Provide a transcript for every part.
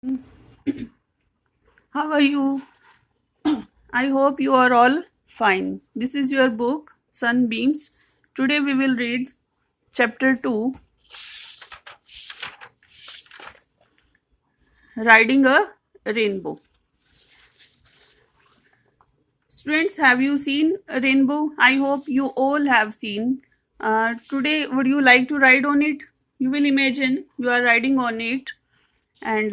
How are you? I hope you are all fine. This is your book, Sunbeams. Today we will read chapter 2, Riding a Rainbow. Students, have you seen a rainbow? I hope you all have seen. Today, would you like to ride on it? You will imagine you are riding on it, and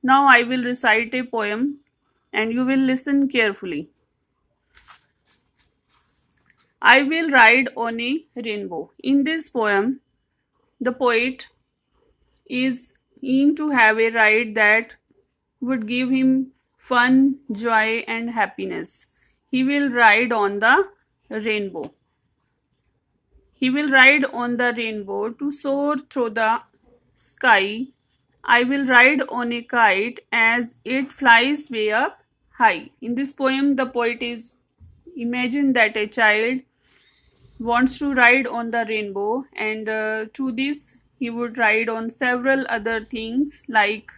now I will recite a poem, and you will listen carefully. I will ride on a rainbow. In this poem, the poet is keen to have a ride that would give him fun, joy, and happiness. He will ride on the rainbow. He will ride on the rainbow to soar through the sky. I will ride on a kite as it flies way up high. In this poem, the poet is imagine that a child wants to ride on the rainbow, and through this he would ride on several other things like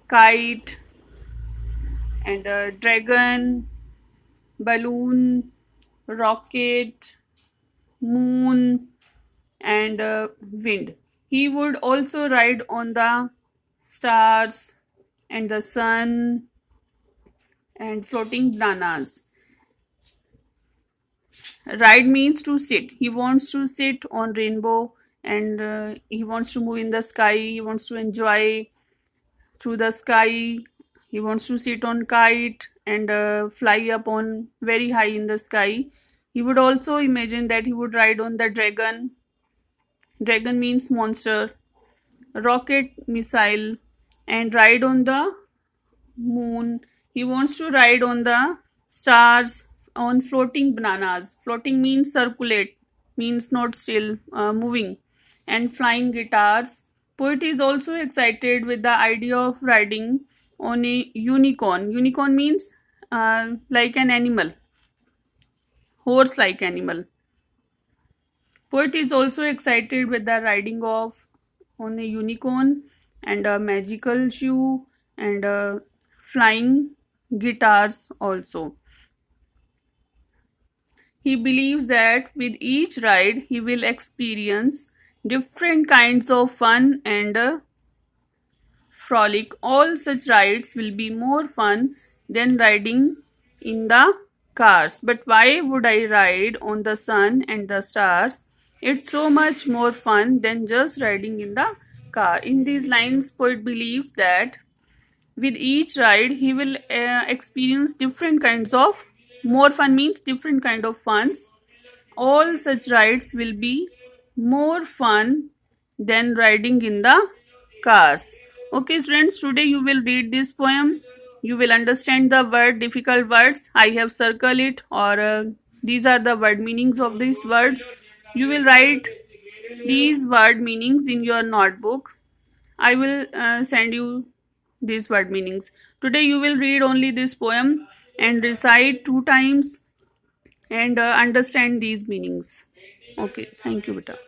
kite and dragon, balloon, rocket, moon, and wind. He would also ride on the stars and the sun and floating bananas. Ride means to sit. He wants to sit on rainbow, and he wants to move in the sky. He wants to enjoy through the sky. He wants to sit on kite and fly up on very high in the sky. He would also imagine that he would ride on the dragon. Dragon means monster. Rocket, missile, and ride on the moon. He wants to ride on the stars, on floating bananas. Floating means circulate, means not still, moving, and flying guitars. Poet is also excited with the idea of riding on a unicorn. Unicorn means like an animal, horse like animal. Poet is also excited with the riding of on a unicorn and a magical shoe and flying guitars also. He believes that with each ride he will experience different kinds of fun and frolic. All such rides will be more fun than riding in the cars. But why would I ride on the sun and the stars? It's so much more fun than just riding in the car. In these lines, poet believes that with each ride he will experience different kinds of more fun means different kind of funs. All such rides will be more fun than riding in the cars. Okay, students, today you will read this poem. You will understand the word difficult words. I have circled it, or these are the word meanings of these words. You will write these word meanings in your notebook. I will send you these word meanings. Today you will read only this poem and recite 2 times and understand these meanings. Okay, thank you, beta.